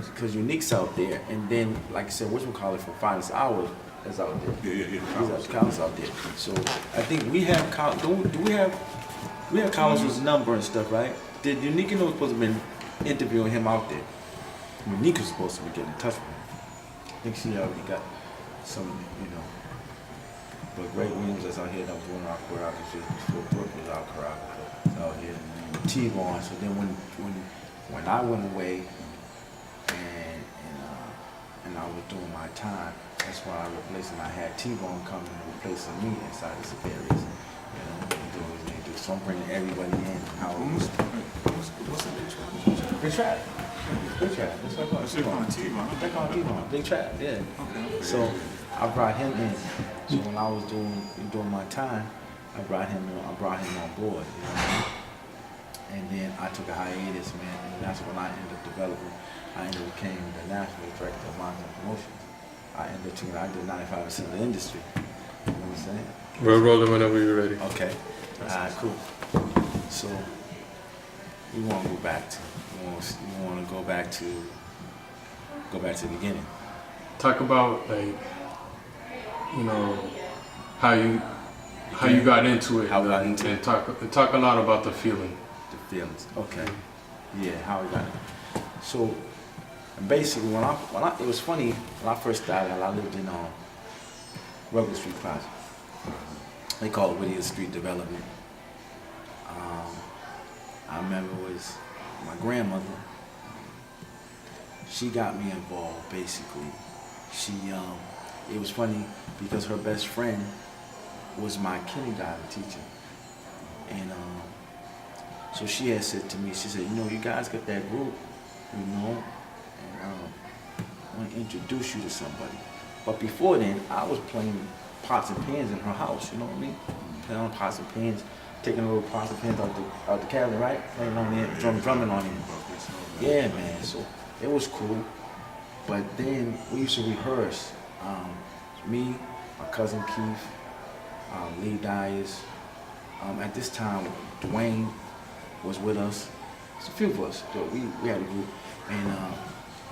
because Unique's out there, and then like I said, what's we call it from Finest Hours is out there. Collins out there. So I think we have do we have Collins' number and stuff, right? Did Unique know was supposed to have been interviewing him out there? Unique was supposed to be getting in touch with him. I think she already got some, you know. But Greg Williams is out here that was doing our choreography. So Brooke was our choreographer out here. T-Vaughn. So then when I went away and I was doing my time, that's why I replaced him. I had T-Vaughn coming and replacing me inside the Superiors. You know, doing what they do. So I'm bringing everybody in. What's the big trap? Big Trap. Big Trap. That's what I call it. They call it T-Vaughn. They call it T-Vaun. Big Trap, yeah. Okay. So I brought him in. So when I was doing my time, I brought him on board. You know what I mean? And then I took a hiatus, man, and that's when I ended up developing. I ended up became the national director of Mountain Promotions. I did 95% of the industry. You know what I'm saying? We're rolling whenever you're ready. Okay. Cool. So we want to go back to the beginning. Talk about like, you know, how you got into it. How we got into and talk a lot about the feeling. The feelings. Okay. Yeah, how we got it. So basically, when I it was funny when I first started. I lived in Rugby Street Plaza. They call it Whittier Street Development. I remember it was my grandmother. She got me involved. Basically, it was funny because her best friend was my kindergarten teacher, and so she had said to me, she said, you know, you guys got that group, you know, and I want to introduce you to somebody. But before then, I was playing pots and pans in her house, you know what I mean? Playing on pots and pans, taking little pots and pans out the cabinet, right? Playing on it, drumming on it. Yeah, man, so it was cool. But then we used to rehearse. Me, my cousin Keith, Lee Dyers. At this time, Dwayne was with us. It's a few of us. So we had a group. And a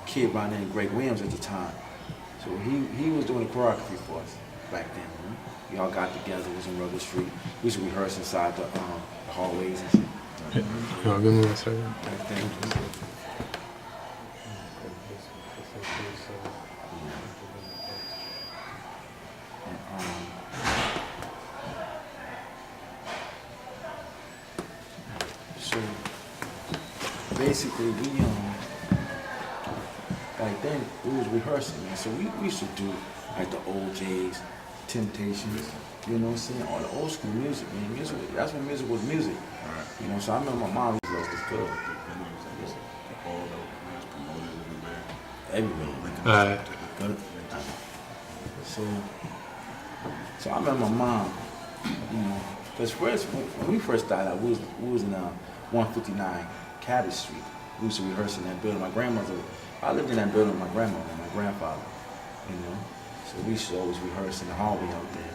kid by the name Greg Williams at the time. So he was doing the choreography for us back then. We all got together, it was in Rugby Street. We used to rehearse inside the hallways and shit. Give me one second. Back then. So basically back then we was rehearsing, man. So we used to do like the old Jays, Temptations, you know what I'm saying? All the old school music, man. That's when music was music. Right. You know, so I remember my mom was this good. Everywhere. Good. So I remember my mom, you know, because first, when we first started out, we was in 159 Cabot Street. We used to rehearse in that building. I lived in that building with my grandmother and my grandfather, you know. So we used to always rehearse in the hallway out there.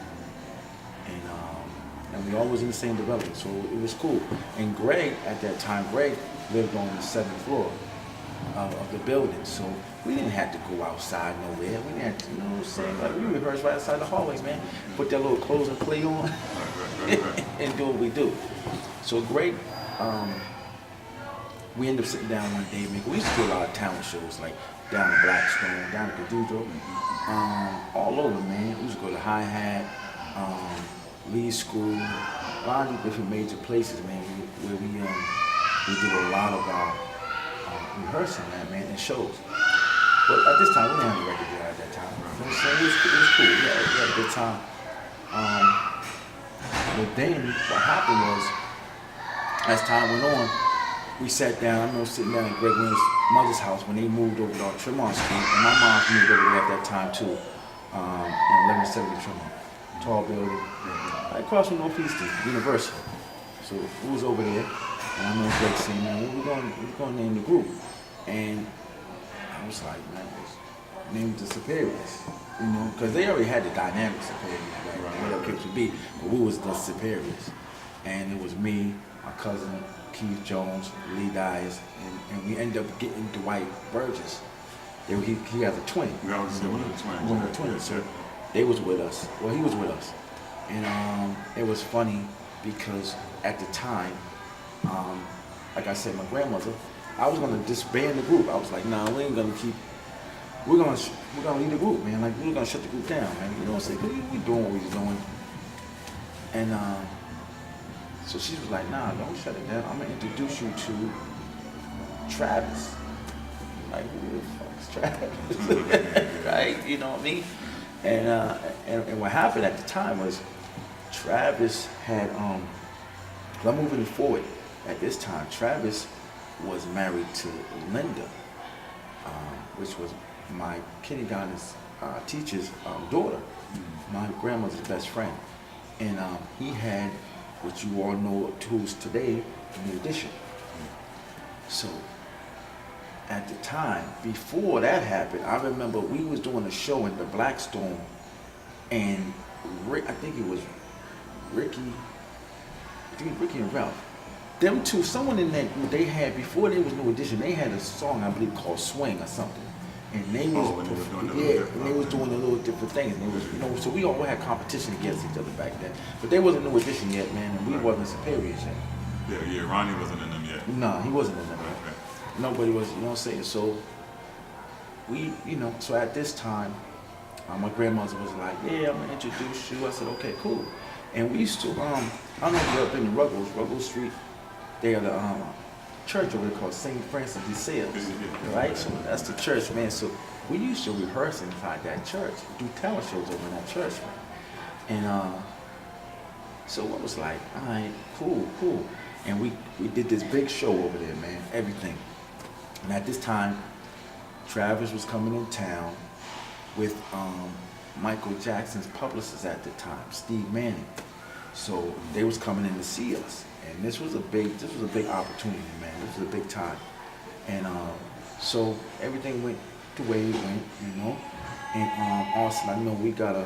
And we always in the same development, so it was cool. And Greg, at that time, lived on the 7th floor of the building, so we didn't have to go outside nowhere. We didn't have to, you know what I'm saying? Like, we rehearsed right outside the hallways, man. Put that little clothes and play on and do what we do. So Greg, we ended up sitting down one day, man. We used to do a lot of talent shows, like down in Blackstone, down at Cathedral, all over, man. We used to go to Hi-Hat, Lee School, a lot of different major places, man, where we did a lot of rehearsing, man, and shows. But at this time, we didn't have a record deal at that time. You know what I'm saying? It was cool. We had a good time. But then what happened was, as time went on, we sat down. I remember sitting down at Greg Williams' mother's house when they moved over to Tremont Street, and my mom moved over there at that time too, in 1170 Tremont. Tall building, right across from Northeastern University. So we was over there, and I remember Greg saying, man, what we going to name the group? And I was like, man, let's name it the Superiors, you know, because they already had the dynamic Superiors, right? Whatever it could be, but we was the Superiors. And it was me, my cousin, Keith Jones, Lee Dyers, and we ended up getting Dwight Burgess He has a twin. We always say one of the twins. One of the twins. So they was with us. Well, he was with us, and it was funny because at the time, like I said, my grandmother, I was gonna disband the group. I was like, nah, we ain't gonna keep. We're gonna leave the group, man. Like we're gonna shut the group down, man. You know what I'm saying? We doing what we're doing, and so she was like, nah, don't shut it down. I'm gonna introduce you to Travis. Like, who the fuck is Travis? Right? You know what I mean? And what happened at the time was Travis had, I'm moving forward at this time, Travis was married to Linda, which was my kindergarten teacher's daughter, my grandmother's best friend. And he had what you all know tools today, New Edition. So at the time, before that happened, I remember we was doing a show in the Blackstone, and I think it was Ricky and Ralph. Them two, someone in that group, they had, before they was New Edition, they had a song, I believe, called Swing or something. And they was, and they was doing a little different things. And they was, you know, so we all had competition against each other back then. But they wasn't New Edition yet, man, and we wasn't superiors yet. Yeah, Ronnie wasn't in them yet. Nah, he wasn't in them yet. Okay. Nobody was, you know what I'm saying? So we, you know, so at this time, my grandmother was like, yeah, I'm gonna introduce you. I said, okay, cool. And we used to, I don't know if you've ever been to Ruggles Street. They had a church over there called St. Francis de Sales, right? So that's the church, man. So we used to rehearse inside that church, do talent shows over in that church, man. And so I was like, all right, cool. And we did this big show over there, man, everything. And at this time, Travis was coming in town with Michael Jackson's publicist at the time, Steve Manning. So they was coming in to see us. And this was a big opportunity, man. This was a big time. And so everything went the way it went, you know. And also, I know we got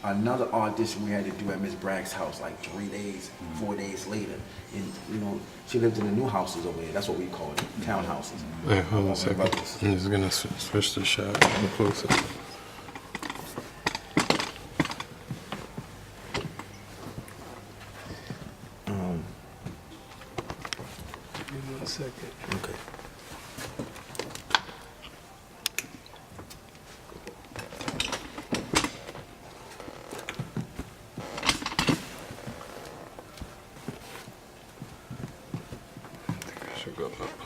another audition we had to do at Miss Bragg's house, like 3 days, 4 days later. And you know, she lived in the new houses over there. That's what we call it, townhouses. Wait, hold on a second. I'm just gonna switch the shot. I'm closer. Give me 1 second. Okay. I should go up a little.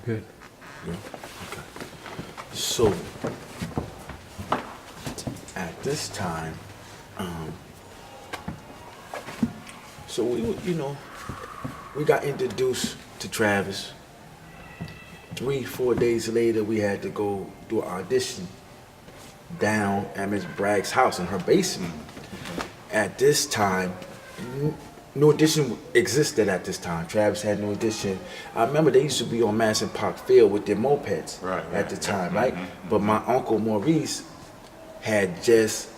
Good. Yeah. Okay. So at this time, so we, you know, we got introduced to Travis. 3-4 days later, we had to go do an audition down at Miss Bragg's house in her basement. At this time, no audition existed at this time. Travis had no audition. I remember they used to be on Madison Park Field with their mopeds at the time, right? But my uncle Maurice had just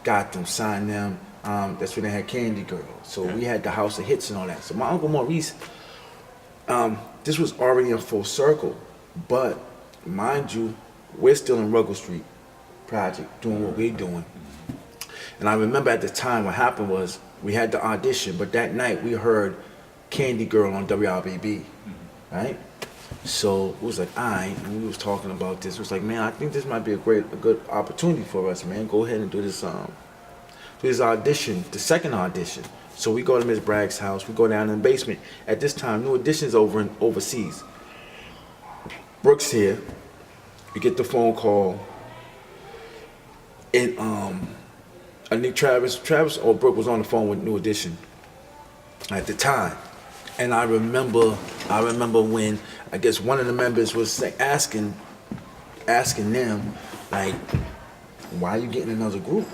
got them, signed them. That's when they had Candy Girl. So we had the House of Hits and all that. So my uncle Maurice, this was already in full circle. But mind you, we're still in Ruggles Street project, doing what we're doing. And I remember at the time what happened was we had the audition, but that night we heard Candy Girl on WRBB, right? So it was like, and we was talking about this. It was like, man, I think this might be a good opportunity for us, man. Go ahead and do this audition, the second audition. So we go to Miss Bragg's house. We go down in the basement. At this time, New Edition's overseas. Brooks here. We get the phone call, and I think Travis or Brooke was on the phone with New Edition at the time, and I remember when I guess one of the members was asking them like, why are you getting another group?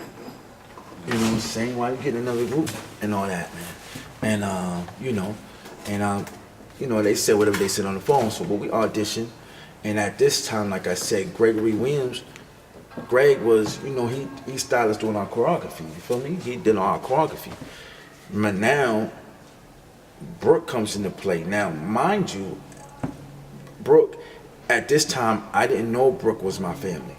You know what I'm saying? Why are you getting another group and all that, man? And they said whatever they said on the phone. So, but we auditioned, and at this time, like I said, Gregory Williams. Greg was, he started us doing our choreography. You feel me? He did our choreography. But now, Brooke comes into play. Now, mind you, Brooke, at this time, I didn't know Brooke was my family.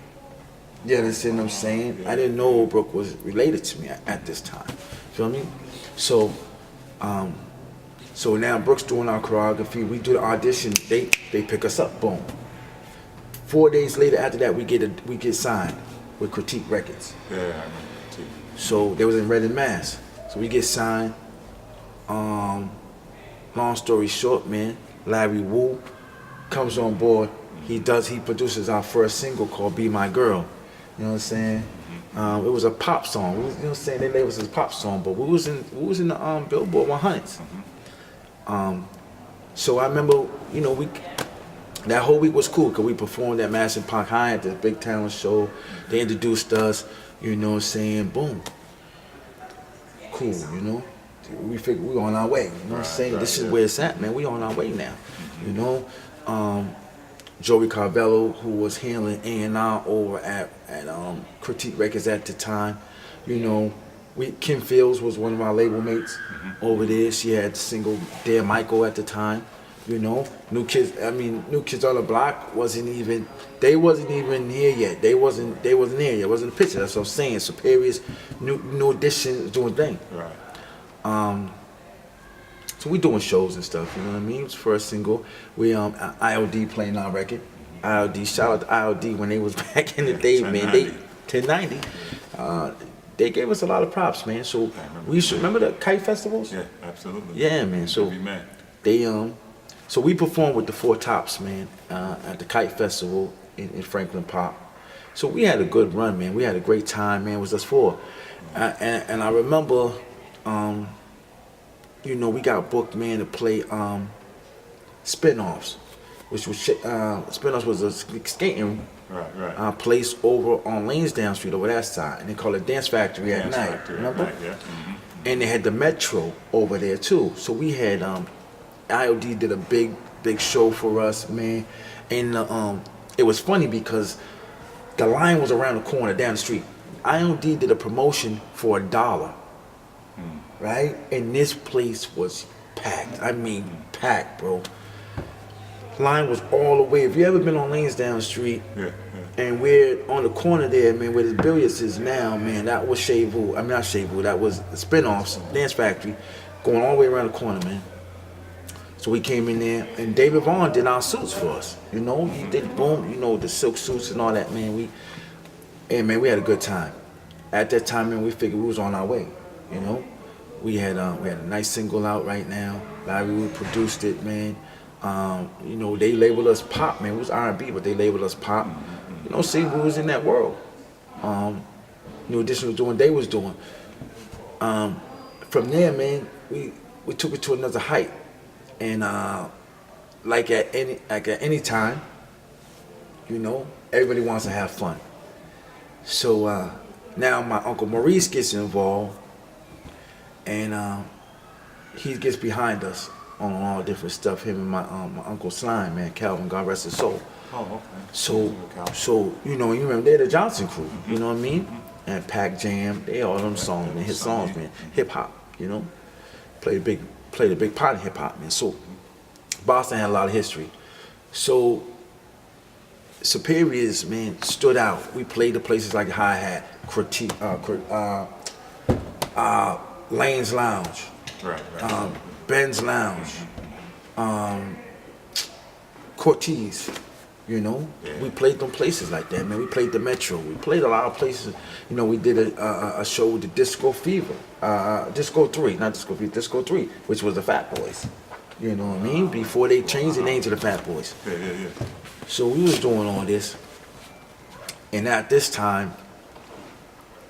You understand what I'm saying? I didn't know Brooke was related to me at this time. Feel me? So now Brooke's doing our choreography. We do the audition. They pick us up. Boom. 4 days later, after that, we get signed with Critique Records. Yeah, I remember too. So they was in Reading, Mass. So we get signed. Long story short, man, Larry Wu comes on board. He produces our first single called "Be My Girl." You know what I'm saying? It was a pop song. You know what I'm saying? They labeled it as a pop song, but we was in the Billboard 100s. So I remember, that whole week was cool because we performed at Madison Park High at this big talent show. They introduced us, you know what I'm saying? Boom. Cool, We figured we on our way, you know what I'm saying? This is where it's at, man. We on our way now, Joey Carvello, who was handling A&R over at Critique Records at the time, Kim Fields was one of our label mates over there. She had the single Dear Michael at the time. New Kids on the Block wasn't even here yet. They wasn't there yet. It wasn't a picture. That's what I'm saying. Superior's new edition is doing thing. Right. So we doing shows and stuff, you know what I mean? It was first single. We IOD playing our record. IOD, shout out to IOD when they was back in the day, man. They 1090. They gave us a lot of props, man. So we used to remember the kite festivals? Yeah, absolutely. Yeah, man. So so we performed with the Four Tops, man, at the Kite Festival in Franklin Park. So we had a good run, man. We had a great time, man. It was us four. And I remember, we got booked, man, to play Spinoffs, which was Spinoffs was a skating place over on Lansdowne Street over that side, and they call it Dance Factory at night. Remember? Yeah. And they had the Metro over there too. So we had IOD did a big show for us, man, and it was funny because the line was around the corner down the street. IOD did a promotion for $1. Right? And this place was packed. I mean, packed, bro. Line was all the way. If you ever been on Lansdowne Street, and we're on the corner there, man, where the billiards is now, man, that was not Shavu, that was Spinoffs, Dance Factory, going all the way around the corner, man. So we came in there, and David Vaughn did our suits for us. He did boom, the silk suits and all that, man. We had a good time. At that time, man, we figured we was on our way, We had a nice single out right now. Larry Wood produced it, man. They labeled us pop, man. It was R&B, but they labeled us pop. See, we was in that world. New Edition was doing, they was doing. From there, man, we took it to another height. And like at any time, everybody wants to have fun. So now my Uncle Maurice gets involved, and he gets behind us on all different stuff. Him and my Uncle Slime, man, Calvin, God rest his soul. Oh, okay. So you remember they're the Johnson Crew, you know what I mean? And Pac Jam, they all them songs, man, hit songs, man, hip hop, played a big part in hip hop, man. So Boston had a lot of history. So Superiors, man, stood out. We played the places like Hi Hat, Critique, Lane's Lounge, Ben's Lounge, Cortez. We played them places like that, man. We played the Metro. We played a lot of places. We did a show with the Disco Fever, Disco 3, not Disco Fever, Disco 3, which was the Fat Boys. You know what I mean? Before they changed the name to the Fat Boys. Yeah. So we was doing all this, and at this time,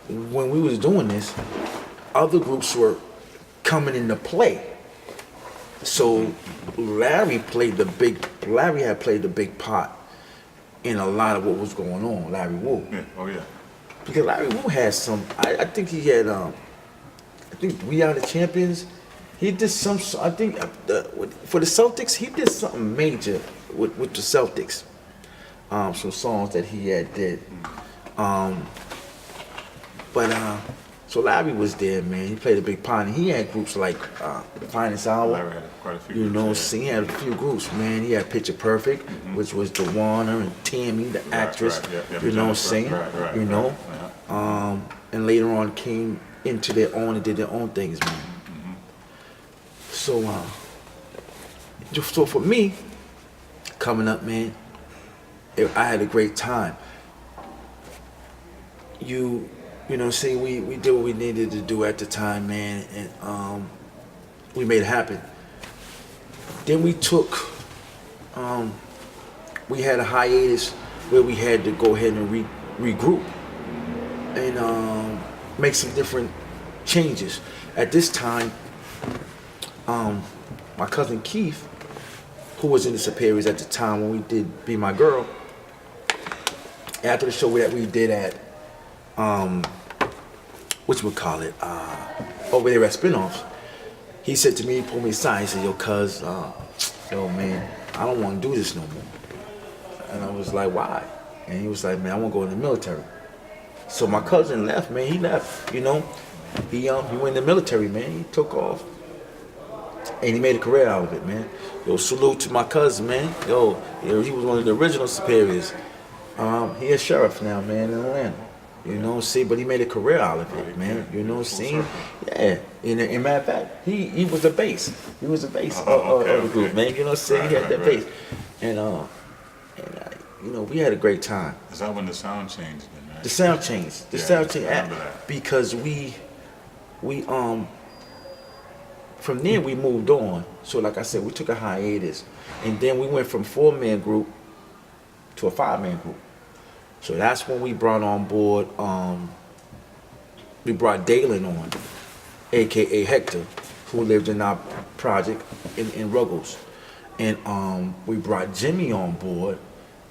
when we was doing this, other groups were coming into play. So Larry had played the big part in a lot of what was going on, Larry Wu. Yeah. Oh yeah. Because Larry Wu had some, I think he had, I think We Are the Champions. He did some, I think for the Celtics, he did something major with the Celtics. Some songs that he had did. So Larry was there, man. He played a big part. And he had groups like The Finest Hour. Larry had quite a few. You know, groups, so he had a few groups, man. He had Picture Perfect, which was Dewana and Tammy, the actress. You know what I'm saying? Right, you know? Yeah. And later on came into their own and did their own things, man. So for me, coming up, man, I had a great time. You know, see, we did what we needed to do at the time, man, and we made it happen. Then we took, we had a hiatus where we had to go ahead and regroup and make some different changes. At this time, my cousin Keith, who was in the Superiors at the time when we did Be My Girl, after the show that we did at whatchamacallit, over there at Spinoffs, he said to me, he pulled me aside, he said, yo, cuz, yo, man, I don't want to do this no more. And I was like, why? And he was like, man, I want to go in the military. So my cousin left, man, he left, you know. He went in the military, man, he took off. And he made a career out of it, man. Yo, salute to my cousin, man. Yo, he was one of the original Superiors. He a sheriff now, man, in Atlanta. You know what I'm saying? But he made a career out of it, man. You know what I'm saying? Yeah. In matter of fact, he was the bass. He was the bass of the group, man. You know what I'm saying? He had that bass. And you know, we had a great time. Is that when the sound changed then, right? The sound changed. The sound changed because we from there we moved on. So like I said, we took a hiatus, and then we went from 4-man group to a 5-man group. So that's when we brought on board, we brought Dalen on, AKA Hector, who lived in our project in Ruggles. And we brought Jimmy on board,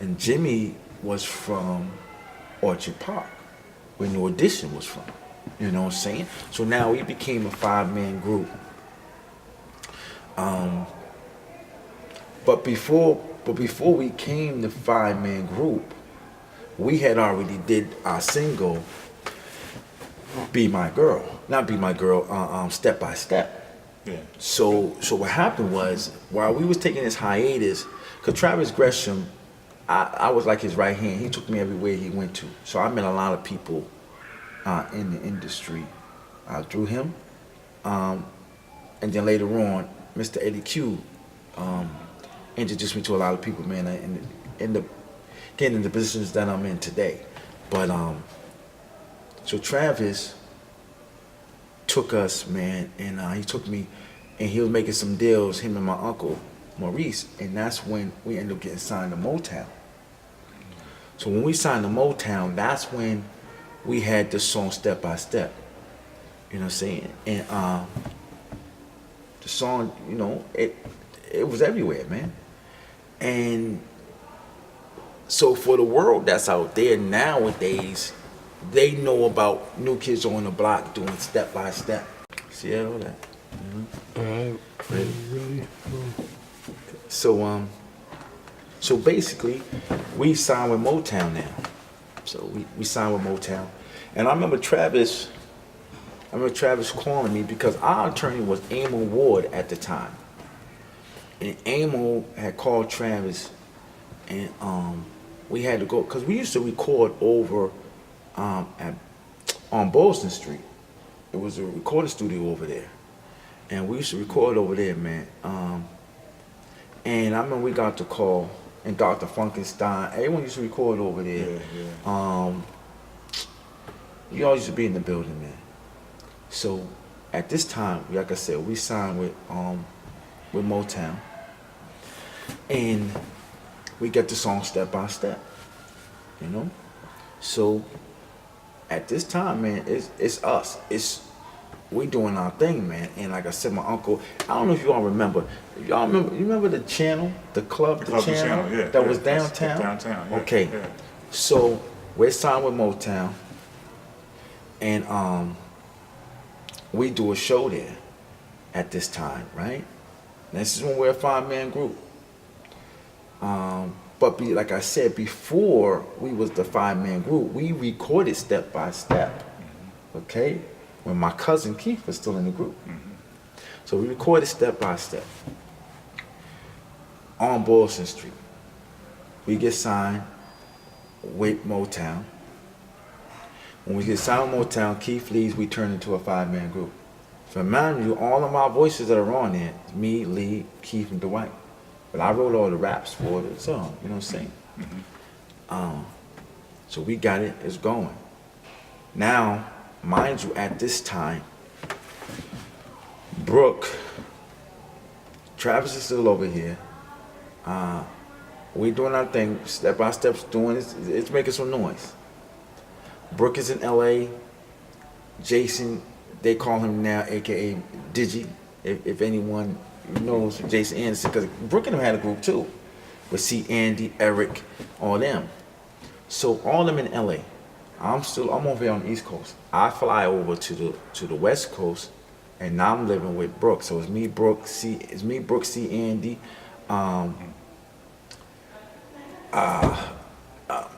and Jimmy was from Orchard Park, where New Edition was from. You know what I'm saying? So now we became a 5-man group. But before we came the 5-man group, we had already did our single, Be My Girl. Not Be My Girl, Step by Step. Yeah. So what happened was, while we was taking this hiatus, because Travis Gresham, I was like his right hand. He took me everywhere he went to. So I met a lot of people in the industry through him. And then later on, Mr. Eddie Q introduced me to a lot of people, man, in the getting in the positions that I'm in today. But so Travis took us, man, and he took me, and he was making some deals, him and my uncle Maurice, and that's when we ended up getting signed to Motown. So when we signed to Motown, that's when we had the song Step by Step. You know what I'm saying? And the song, you know, it was everywhere, man. And so for the world that's out there nowadays, they know about New Kids on the Block doing Step by Step. See all that? Alright. Ready? So basically, we signed with Motown now. So we signed with Motown. And I remember Travis calling me because our attorney was Amo Ward at the time. And Amo had called Travis, and we had to go, because we used to record over on Boston Street. It was a recording studio over there. And we used to record over there, man. And I remember we got the call, and Dr. Funkenstein, everyone used to record over there. Yeah. You all used to be in the building, man. So at this time, like I said, we signed with Motown, and we get the song Step by Step, you know. So at this time, man, it's us. We doing our thing, man. And like I said, my uncle, I don't know if you all remember. Y'all remember? You remember the channel, the club, The club, the channel, yeah, that yeah, was that's downtown. downtown, yeah, Okay, yeah. so we're signed with Motown, and we do a show there at this time, right? And this is when we're a 5-man group. Like I said, before we was the 5-man group, we recorded step by step. Okay, when my cousin Keith was still in the group, so we recorded step by step on Boylston Street. We get signed with Motown. When we get signed with Motown, Keith leaves. We turn into a 5-man group. So remind you, all of my voices that are on there, it's me, Lee, Keith, and Dwight. But I wrote all the raps for the song, you know what I'm saying? So we got it, it's going. Now, mind you, at this time, Brooke, Travis is still over here. We doing our thing, step by step, it's making some noise. Brooke is in LA. Jason, they call him now, AKA Digi, if anyone knows Jason Anderson, because Brooke and him had a group too, with C. Andy, Eric, all them. So all them in LA. I'm over here on the East Coast. I fly over to the West Coast, and now I'm living with Brooke. So it's me, Brooke, C. Andy, all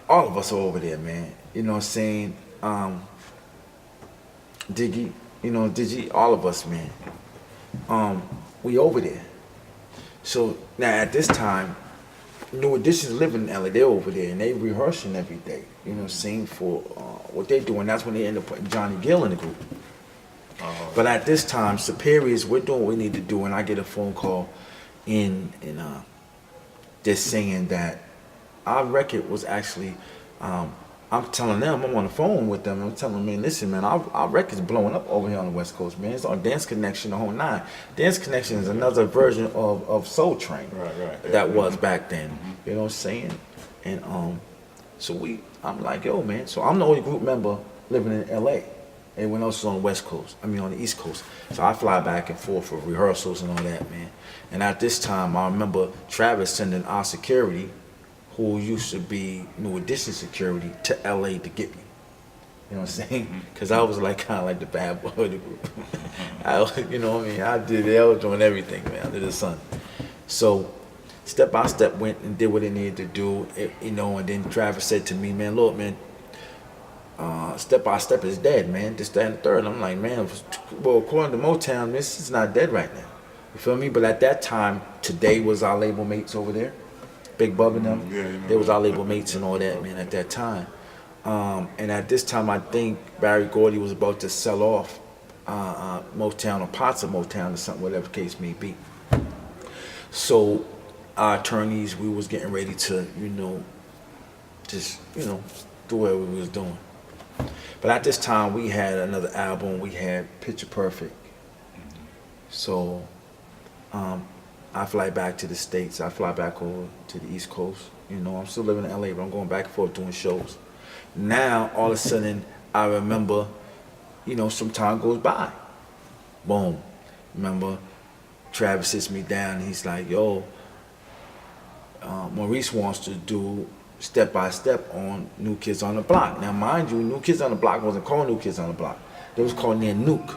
of us are over there, man. You know what I'm saying? Diggy, Digi, all of us, man. We over there. So now at this time, New Edition's living in LA. They're over there and they rehearsing every day. You know what I'm saying, for what they do, and that's when they end up putting Johnny Gill in the group. But at this time, Superiors, we're doing what we need to do, and I get a phone call in just saying that our record was actually, I'm telling them, I'm on the phone with them, I'm telling them, man, listen, man, our record's blowing up over here on the West Coast, man. It's on Dance Connection, the whole nine. Dance Connection is another version of Soul Train. Right. That was back then. You know what I'm saying? And so I'm like, yo, man. So I'm the only group member living in LA. Everyone else is on the West Coast. On the East Coast. So I fly back and forth for rehearsals and all that, man. And at this time, I remember Travis sending our security, who used to be New Edition security, to LA to get me. You know what I'm saying? Because I was like kind of like the bad boy of the group. You know what I mean? I was doing everything, man, under the sun. So step by step went and did what it needed to do, and then Travis said to me, man, look, man, step by step is dead, man. This, that, and the third. I'm like, man, well, according to Motown, this is not dead right now. You feel me? But at that time, Today was our label mates over there. Big Bub and them. They was our label mates and all that, man, at that time. And at this time, I think Barry Gordy was about to sell off Motown or parts of Motown or something, whatever the case may be. So our attorneys, we was getting ready to, do what we was doing. But at this time, we had another album. We had Picture Perfect. So I fly back to the States. I fly back over to the East Coast. I'm still living in LA, but I'm going back and forth doing shows. Now, all of a sudden, I remember, some time goes by. Boom. Remember, Travis sits me down and he's like, yo, Maurice wants to do step by step on New Kids on the Block. Now, mind you, New Kids on the Block wasn't called New Kids on the Block. They was called Near Nuke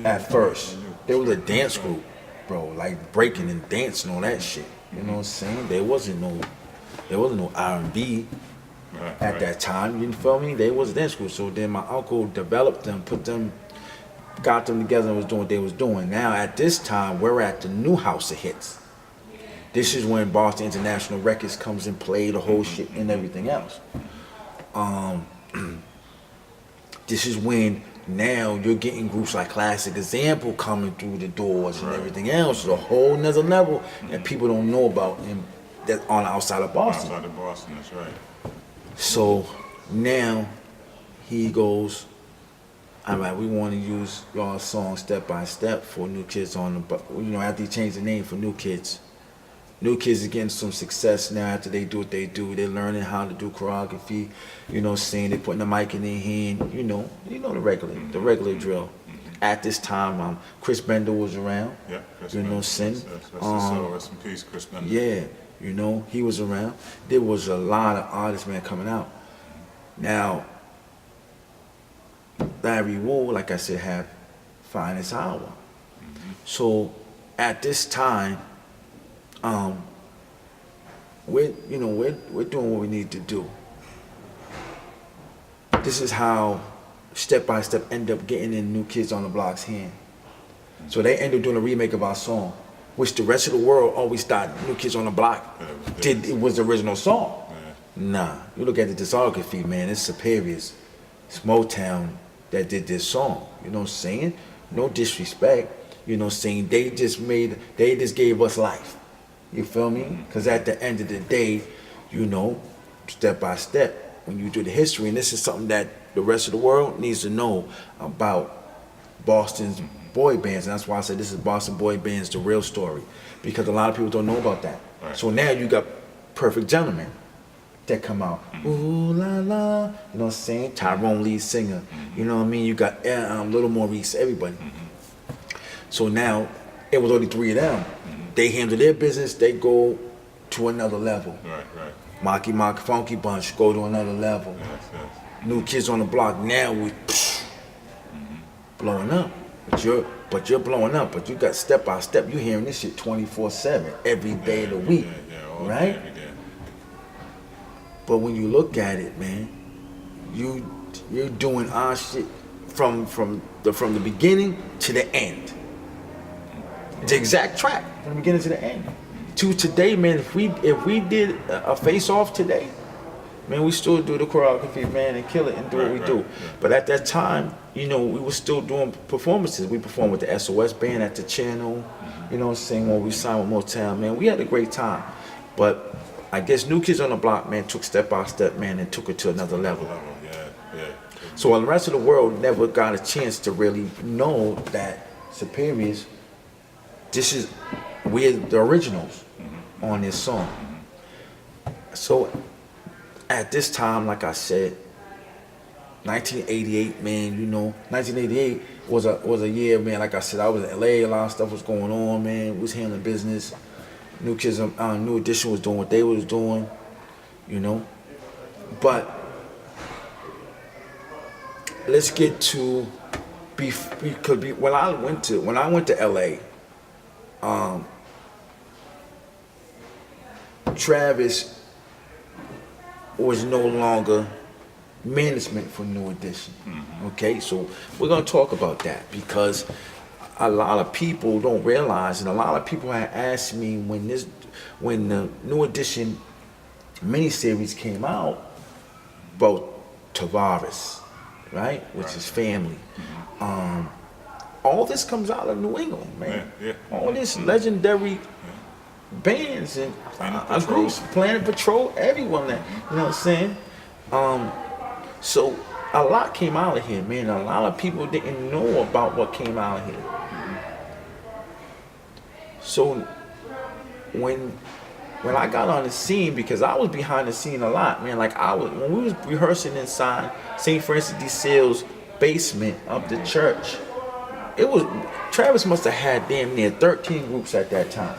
at first. They was a dance group, bro, like breaking and dancing, all that shit. You know what I'm saying? There wasn't no R&B at that time. You feel me? They was a dance group. So then my uncle developed them, got them together and was doing what they was doing. Now at this time, we're at the new house of hits. This is when Boston International Records comes and play the whole shit and everything else. This is when now you're getting groups like Classic Example coming through the doors and everything else. It's a whole nother level that people don't know about that on outside of Boston. Outside of Boston, that's right. So now he goes, all right, we want to use y'all's song Step by Step for New Kids on the Block. After he changed the name for New Kids, New kids are getting some success now after they do what they do. They're learning how to do choreography, you know, saying they're putting the mic in their hand, you know the regular drill. At this time, Chris Bender was around. Yeah, Chris you know, Bender. saying, Rest in peace, Chris Bender. yeah, you know, he was around. There was a lot of artists, man, coming out. Now, Larry Wool, like I said, had Finest Hour. So at this time, we're doing what we need to do. This is how step by step end up getting in New Kids on the Block's hand. So they end up doing a remake of our song, which the rest of the world always thought New Kids on the Block it was the original song. Nah, you look at the discography, man, it's Superiors, it's Motown that did this song. You know what I'm saying? No disrespect. You know what I'm saying? They just gave us life. You feel me? Because at the end of the day, you know, step by step, when you do the history, and this is something that the rest of the world needs to know about Boston's boy bands. And that's why I said this is Boston boy bands, the real story. Because a lot of people don't know about that. Right. So now you got Perfect Gentlemen that come out. Ooh la la. You know what I'm saying? Tyrone lead singer. You know what I mean? You got Little Maurice, everybody. So now it was only three of them. They handle their business, they go to another level. Right. Mocky Mock Funky Bunch go to another level. Yes. New Kids on the Block, now we blowing up. But you're blowing up, but you got step by step, you hearing this shit 24/7, every day of the week. All right? day, every day. But when you look at it, man, you're doing our shit from the beginning to the end. The exact track from the beginning to the end. To today, man, if we did a face off today, man, we still do the choreography, man, and kill it and do what we do. Yeah. But at that time, you know, we were still doing performances. We performed with the SOS band at the channel, you know what I'm saying, when we signed with Motown, man. We had a great time. But I guess New Kids on the Block, man, took step by step, man, and took it to another level. Yeah. So while the rest of the world never got a chance to really know that Superiors, we're the originals on this song. So at this time, like I said, 1988, man, you know, 1988 was a year, man. Like I said, I was in LA, a lot of stuff was going on, man. We was handling business. New Kids, New Edition was doing what they was doing, you know. But let's get to when I went to LA, Travis was no longer management for New Edition. Okay, so we're gonna talk about that because a lot of people don't realize, and a lot of people had asked me when the New Edition miniseries came out about Tavares, right, which is family. All this comes out of New England, man. Yeah. All this legendary bands and groups, Planet Patrol, everyone that, you know what I'm saying? So a lot came out of here, man. A lot of people didn't know about what came out of here. So when I got on the scene, because I was behind the scene a lot, man. Like when we was rehearsing inside St. Francis de Sales basement of the church, Travis must have had damn near 13 groups at that time.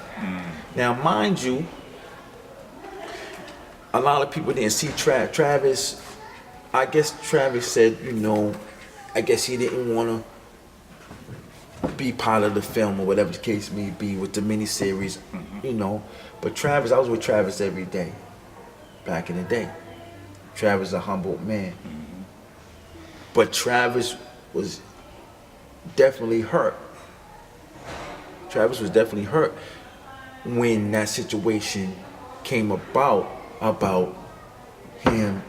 Now, mind you, a lot of people didn't see Travis. I guess Travis said, you know, I guess he didn't want to be part of the film or whatever the case may be with the miniseries, you know. But Travis, I was with Travis every day back in the day. Travis a humble man. But Travis was definitely hurt. Travis was definitely hurt when that situation came about him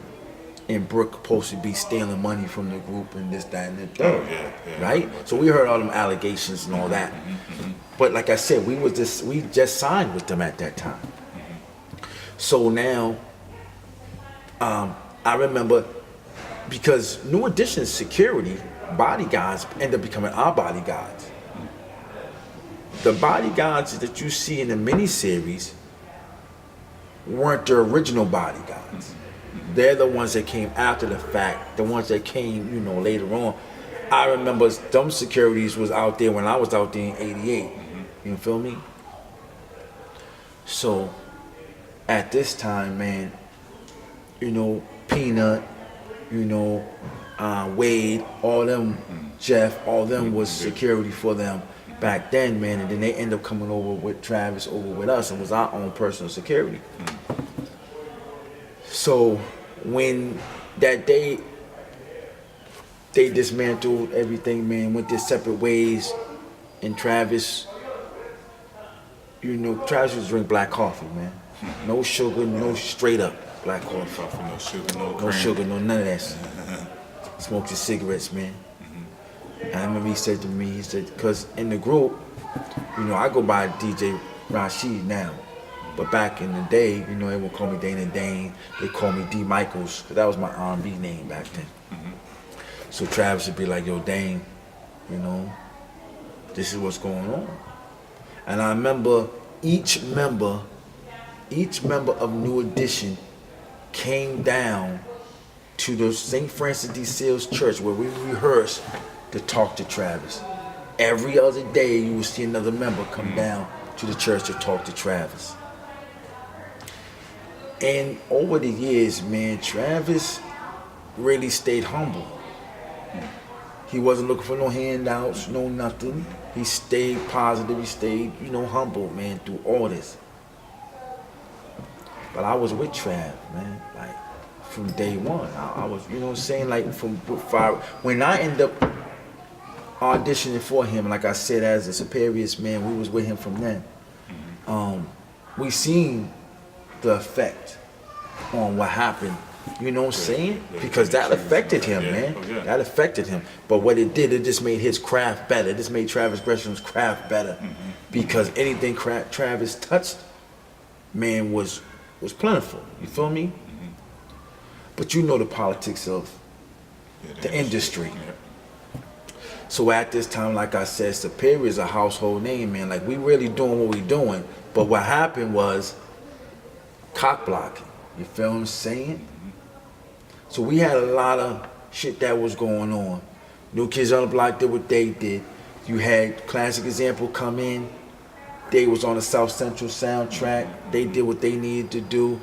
and Brooke supposed to be stealing money from the group and this, that, and the third. Right? So we heard all them allegations and all that. But like I said, we just signed with them at that time. So now, I remember, because New Edition's security, bodyguards end up becoming our bodyguards. The bodyguards that you see in the miniseries weren't the original bodyguards. They're the ones that came after the fact, the ones that came, you know, later on. I remember some securities was out there when I was out there in '88. You feel me? So at this time, man, you know, Peanut, you know, Wade, all them, Jeff, all them was security for them back then, man. And then they end up coming over with Travis over with us and was our own personal security. So when that day they dismantled everything, man, went their separate ways, and Travis, you know, Travis used to drink black coffee, man. No sugar, no straight up black coffee. No sugar, no cream. No sugar, no none of that shit. Smoked his cigarettes, man. And I remember he said to me, he said, because in the group, you know, I go by DJ Rasheed now. But back in the day, you know, they would call me Dana Dane. They call me D. Michaels, because that was my R&B name back then. So Travis would be like, yo, Dane, you know, this is what's going on. And I remember each member of New Edition came down to the St. Francis de Sales Church where we rehearsed to talk to Travis. Every other day you would see another member come down to the church to talk to Travis. And over the years, man, Travis really stayed humble. He wasn't looking for no handouts, no nothing. He stayed positive, he stayed, you know, humble, man, through all this. But I was with Trav, man, like from day one. I was, you know what I'm saying, like from fire. When I ended up auditioning for him, like I said, as a Superiors, man, we was with him from then. We seen the effect on what happened. You know what I'm saying? Because that affected him, man. That affected him. But what it did, it just made his craft better. It just made Travis Gresham's craft better. Because anything Travis touched, man, was plentiful. You feel me? But you know the politics of the industry. So at this time, like I said, Superior is a household name, man. Like, we really doing what we doing. But what happened was cock blocking. You feel what I'm saying? So we had a lot of shit that was going on. New Kids on the Block did what they did. You had Classic Example come in. They was on the South Central soundtrack. They did what they needed to do.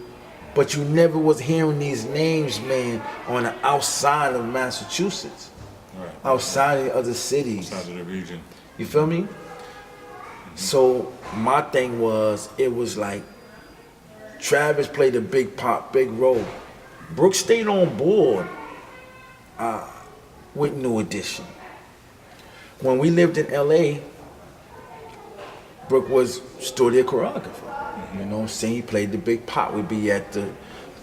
But you never was hearing these names, man, on the outside of Massachusetts. Right. Outside of the other cities. Outside of the region. You feel me? So my thing was, it was like Travis played a big role. Brooke stayed on board with New Edition. When we lived in LA, Brooke was studio choreographer. You know what I'm saying? He played the big pot. We'd be at the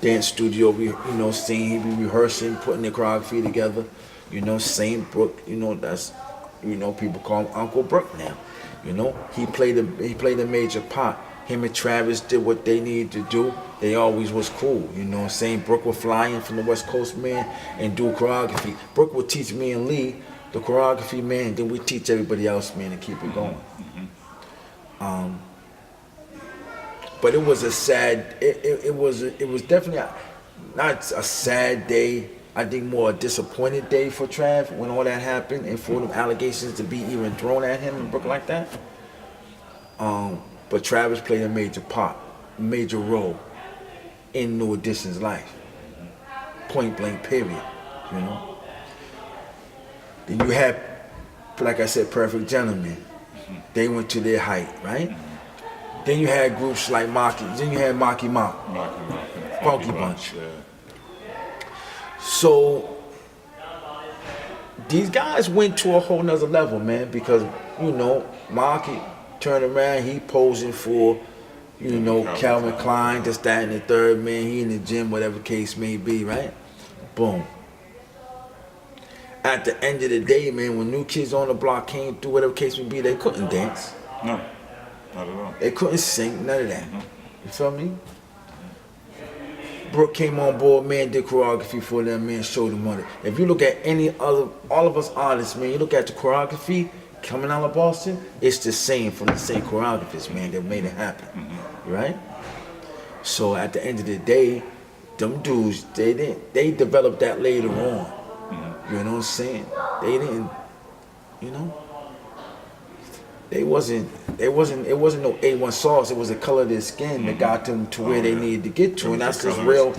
dance studio, you know, singing, he'd be rehearsing, putting the choreography together. You know, same Brooke, you know, that's, you know, people call him Uncle Brooke now. You know, he played a major part. Him and Travis did what they needed to do. They always was cool, you know what I'm saying? Brooke would fly in from the West Coast, man, and do choreography. Brooke would teach me and Lee the choreography, man, and then we teach everybody else, man, to keep it going. But it was a sad, it was definitely not a sad day. I think more a disappointed day for Trav when all that happened and for them allegations to be even thrown at him in Brooklyn like that. But Travis played a major part, major role in New Edition's life. Point blank, period, you know. Then you had, like I said, Perfect Gentlemen. They went to their height, right? Then you had groups like Maki. Then you had Maki Mock. Funky Bunch. Yeah. So these guys went to a whole nother level, man, because, you know, Maki turned around, he posing for, you know, Calvin Klein, this, that, and the third, man. He in the gym, whatever case may be, right? Boom. At the end of the day, man, when New Kids on the Block came through, whatever case may be, they couldn't dance. No, not at all. They couldn't sing, none of that. You feel me? Brooke came on board, man, did choreography for them, man, showed them on it. If you look at all of us artists, man, you look at the choreography coming out of Boston, it's the same from the same choreographers, man, that made it happen, right? So at the end of the day, them dudes, they developed that later on. You know what I'm saying? They didn't, you know, it wasn't no A1 sauce. It was the color of their skin that got them to where they needed to get to, and that's just real,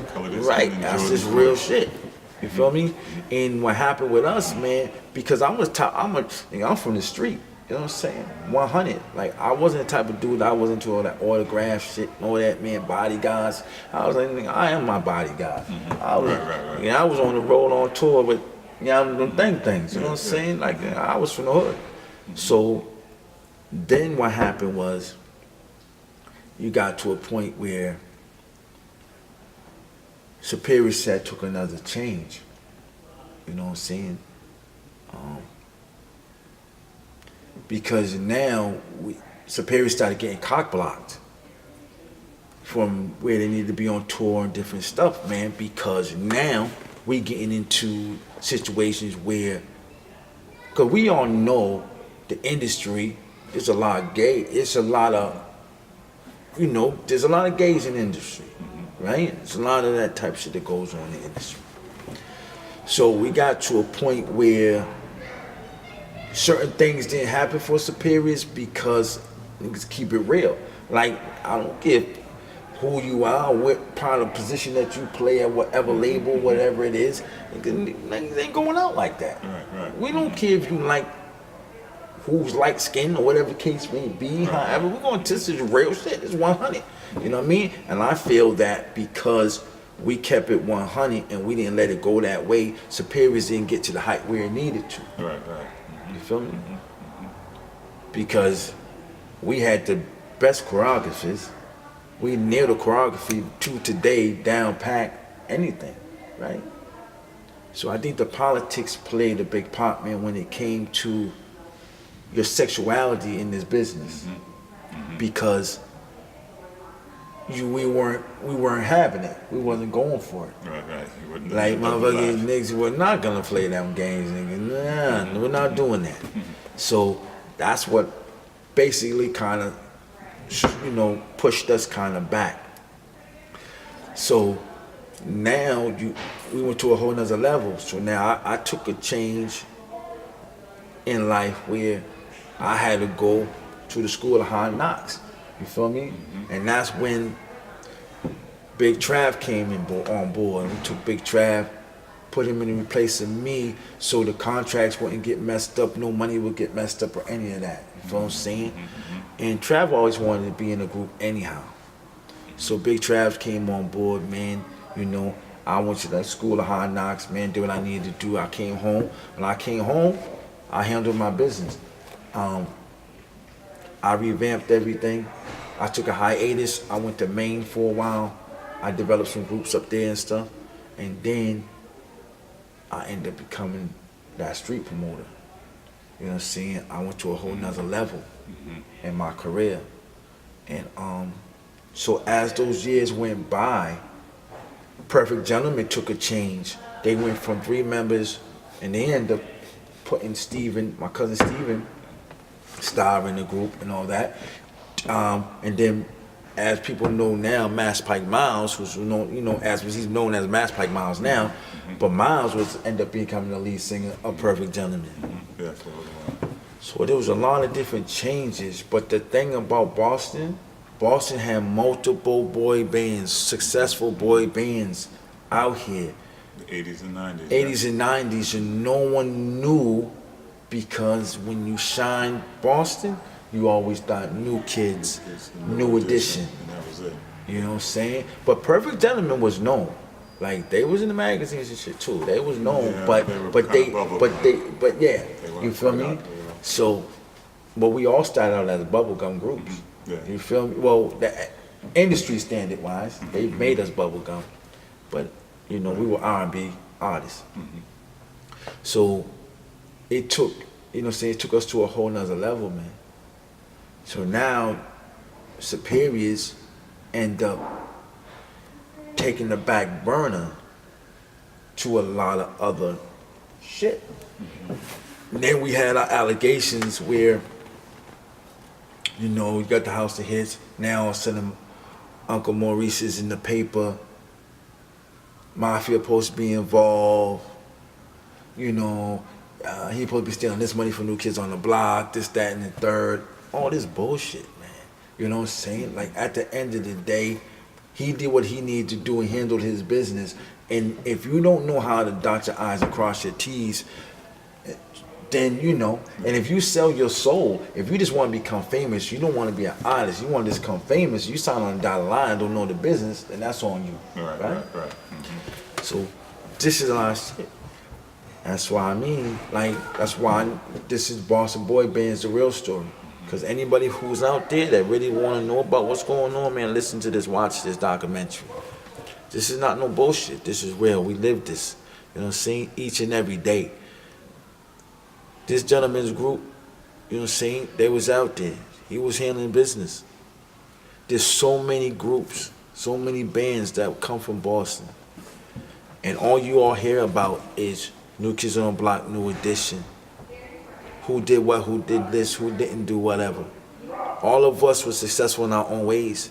right? That's just real shit. You feel me? And what happened with us, man, because I'm from the street. You know what I'm saying? 100. Like, I wasn't the type of dude, I wasn't into all that autograph shit, all that, man, bodyguards. I was like, nigga, I am my bodyguard. I was, Right. You know, I was on the road on tour with, you know, them things. You know what I'm saying? Like, I was from the hood. So then what happened was, you got to a point where Superior Set took another change. You know what I'm saying? Because now Superior started getting cock blocked from where they need to be on tour and different stuff, man. Because now we getting into situations where, because we all know the industry, there's a lot of gay, it's a lot of, you know, there's a lot of gays in the industry, right? There's a lot of that type of shit that goes on in the industry. So we got to a point where certain things didn't happen for Superiors because niggas keep it real. Like, I don't give who you are, what part of position that you play at whatever label, whatever it is. Niggas ain't going out like that. Right. We don't care if you like who's light skinned or whatever the case may be. However, we're going to, this is real shit. It's 100. You know what I mean? And I feel that because we kept it 100 and we didn't let it go that way, Superiors didn't get to the height where it needed to. Right. You feel me? Because we had the best choreographers. We nailed the choreography to today, down pat, anything, right? So I think the politics played a big part, man, when it came to your sexuality in this business. Because we weren't having it. We wasn't going for it. Right. Like, motherfucking niggas were not gonna play them games, nigga. Nah, we're not doing that. So that's what basically kind of, you know, pushed us kind of back. So now we went to a whole nother level. So now I took a change in life where I had to go to the school of hard knocks. You feel me? And that's when Big Trav came on board. We took Big Trav, put him in place of me so the contracts wouldn't get messed up, no money would get messed up or any of that. You feel what I'm saying? And Trav always wanted to be in a group anyhow. So Big Trav came on board, man. You know, I went to that school of hard knocks, man, did what I needed to do. I came home. When I came home, I handled my business. I revamped everything. I took a hiatus. I went to Maine for a while. I developed some groups up there and stuff. And then I ended up becoming that street promoter. You know what I'm saying? I went to a whole nother level in my career. And so as those years went by, Perfect Gentlemen took a change. They went from 3 members and they ended up putting Steven, my cousin Steven, star in the group and all that. And then, as people know now, Mass Pike Miles, who's known, you know, as he's known as Mass Pike Miles now, but Miles was end up becoming the lead singer of Perfect Gentlemen. Yeah, So there was a lot of different changes, but the thing about Boston had multiple boy bands, successful boy bands out here. the 80s and 90s. 80s and 90s, and no one knew, because when you shine Boston, you always thought New Kids, New Edition. And that was it. You know what I'm saying? But Perfect Gentlemen was known. Like, they was in the magazines and shit too. They was known, Yeah, but they were but kinda they bubble but gum. they yeah. They weren't You feel quite me? out there. So, but we all started out as bubblegum groups. Yeah. You feel me? Well, the industry standard wise, they made us bubblegum, but you know, we were R&B artists. So it took, you know what I'm saying, it took us to a whole nother level, man. So now Superiors end up taking the back burner to a lot of other shit. And then we had our allegations where, you know, you got the House of Hits. Now all of a sudden, Uncle Maurice is in the paper. Mafia supposed to be involved. You know, he supposed to be stealing this money from New Kids on the Block, this, that, and the third. All this bullshit, man. You know what I'm saying? Like, at the end of the day, he did what he needed to do and handled his business. And if you don't know how to dot your I's and cross your T's, then you know. And if you sell your soul, if you just want to become famous, you don't want to be an artist, you want to just become famous, you sign on the dotted line, don't know the business, then that's on you. Right. Mm-hmm. So this is a lot of shit. That's why that's why this is Boston Boy Band's the real story. Because anybody who's out there that really want to know about what's going on, man, listen to this, watch this documentary. This is not no bullshit. This is real. We live this. You know what I'm saying? Each and every day. This gentleman's group, you know what I'm saying? They was out there. He was handling business. There's so many groups, so many bands that come from Boston. And all you all hear about is New Kids on the Block, New Edition. Who did what, who did this, who didn't do whatever. All of us were successful in our own ways.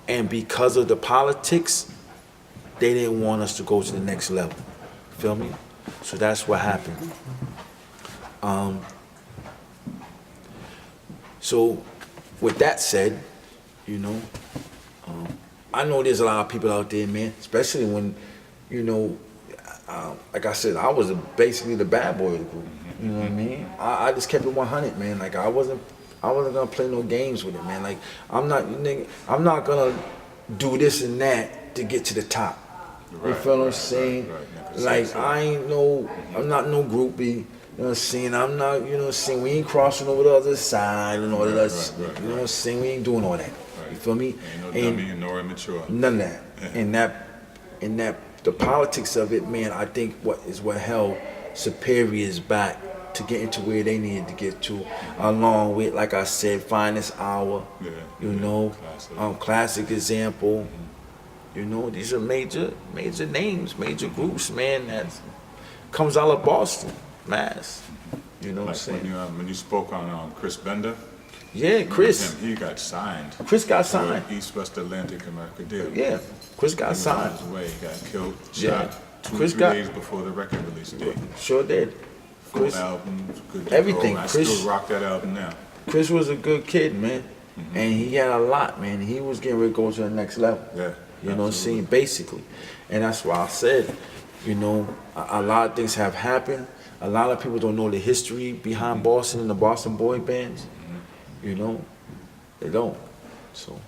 And because of the politics, they didn't want us to go to the next level. Feel me? So that's what happened. So with that said, you know, I know there's a lot of people out there, man, especially when, you know, like I said, I was basically the bad boy of the group. You know what I mean? I just kept it 100, man. Like I wasn't gonna play no games with it, man. Like I'm not gonna do this and that to get to the top. You feel what I'm saying? Like I'm not no groupie. You know what I'm saying? I'm not, you know what I'm saying? We ain't crossing over the other side and all that other shit. You know what I'm saying? We ain't doing all that. You feel me? Ain't no dummy nor immature. None of that. And that the politics of it, man, I think what held Superiors back to get into where they needed to get to, along with, like I said, Finest Hour, you know, classic example. You know, these are major names, major groups, man, that comes out of Boston, Mass. You know what I'm saying? When you spoke on Chris Bender, yeah, Chris. He got signed. Chris got signed. East West Atlantic America deal. Yeah, Chris got signed. He was he got killed, Yeah. shot 2 days before the record release date. Sure did. Full album, good everything. I Chris, still rock that album now. Chris was a good kid, man. And he had a lot, man. He was getting ready to go to the next level. Yeah. You know what I'm saying? Basically. And that's why I said, you know, a lot of things have happened. A lot of people don't know the history behind Boston and the Boston boy bands. You know, they don't. So,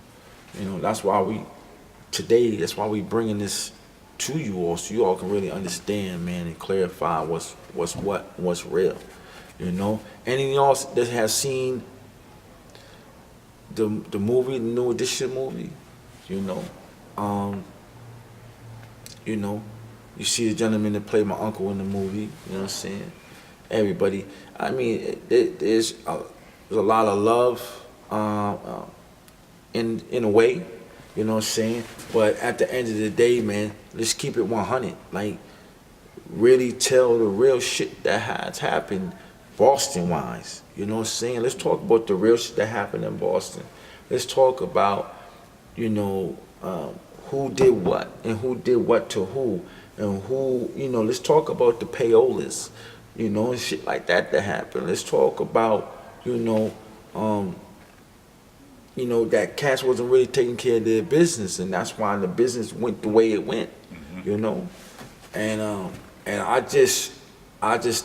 you know, that's why we bringing this to you all, so you all can really understand, man, and clarify what's real. You know, any of y'all that has seen the movie, the New Edition movie, you know, you see the gentleman that played my uncle in the movie. You know what I'm saying? Everybody. I mean, there's a lot of love, in a way. You know what I'm saying? But at the end of the day, man, let's keep it 100. Like, really tell the real shit that has happened Boston-wise. You know what I'm saying? Let's talk about the real shit that happened in Boston. Let's talk about, you know, who did what and who did what to who. And who, you know, let's talk about the payolas, you know, and shit like that happened. Let's talk about, you know, that cats wasn't really taking care of their business, and that's why the business went the way it went, you know. And I just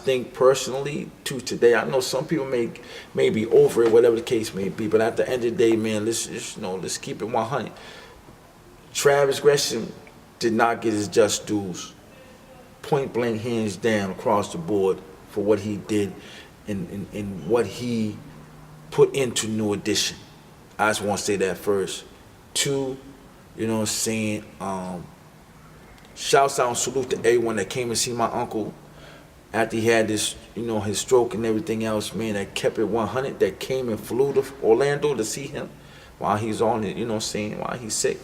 think personally to today, I know some people may be over it, whatever the case may be, but at the end of the day, man, let's keep it 100. Travis Gresham did not get his just dues, point blank, hands down, across the board, for what he did and what he put into New Edition. I just want to say that first. 2, you know what I'm saying, shouts out and salute to everyone that came and see my uncle after he had this, you know, his stroke and everything else, man, that kept it 100, that came and flew to Orlando to see him while he's on it, you know what I'm saying, while he's sick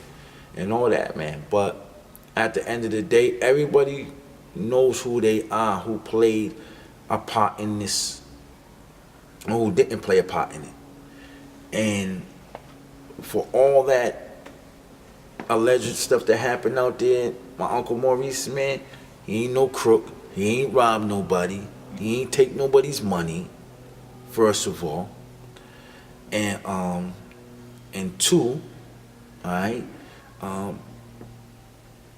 and all that, man. But at the end of the day, everybody knows who they are, who played a part in this, or who didn't play a part in it. And for all that alleged stuff that happened out there, my Uncle Maurice, man, he ain't no crook. He ain't robbed nobody. He ain't take nobody's money, first of all. And two, all right,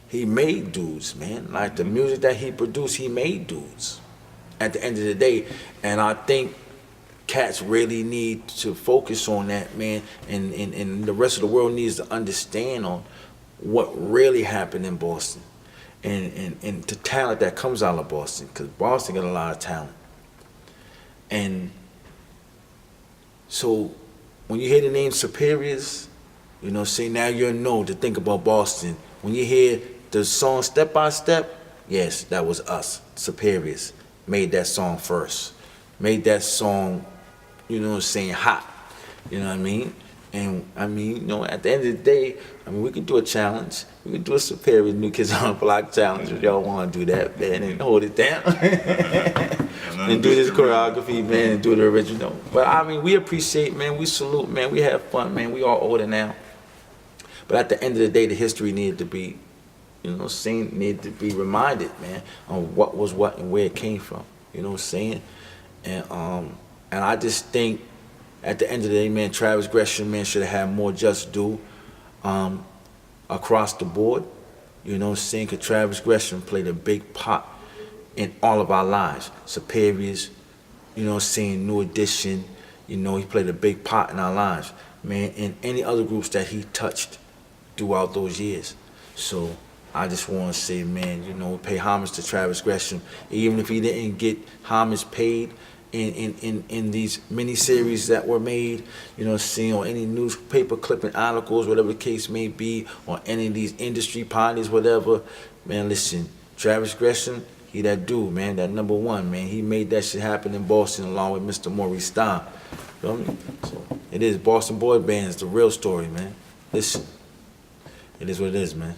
he made dudes, man. Like the music that he produced, he made dudes at the end of the day. And I think cats really need to focus on that, man, and the rest of the world needs to understand on what really happened in Boston and the talent that comes out of Boston, because Boston got a lot of talent. And so when you hear the name Superiors, you know, say now you know to think about Boston. When you hear the song Step by Step, yes, that was us, Superiors. Made that song first. Made that song, you know what I'm saying, hot. You know what I mean? And I mean, you know, at the end of the day, I mean, we could do a challenge. We could do a Superior New Kids on the Block challenge if y'all want to do that, man, and hold it down. And do this choreography, man, and do the original. But I mean, we appreciate, man, we salute, man, we have fun, man. We all older now. But at the end of the day, the history needed to be, you know what I'm saying, needed to be reminded, man, on what was what and where it came from. You know what I'm saying? And I just think at the end of the day, man, Travis Gresham, man, should have had more just due across the board. You know what I'm saying? Because Travis Gresham played a big part in all of our lives. Superiors, you know what I'm saying, New Edition, you know, he played a big part in our lives, man, and any other groups that he touched throughout those years. So I just want to say, man, you know, pay homage to Travis Gresham, even if he didn't get homage paid in these miniseries that were made, you know, seeing on any newspaper clipping articles, whatever the case may be, or any of these industry parties, whatever. Man, listen, Travis Gresham, he that dude, man, that number one, man. He made that shit happen in Boston along with Mr. Maurice Stein. Feel me? So it is Boston Boy Bands, the real story, man. Listen, it is what it is, man.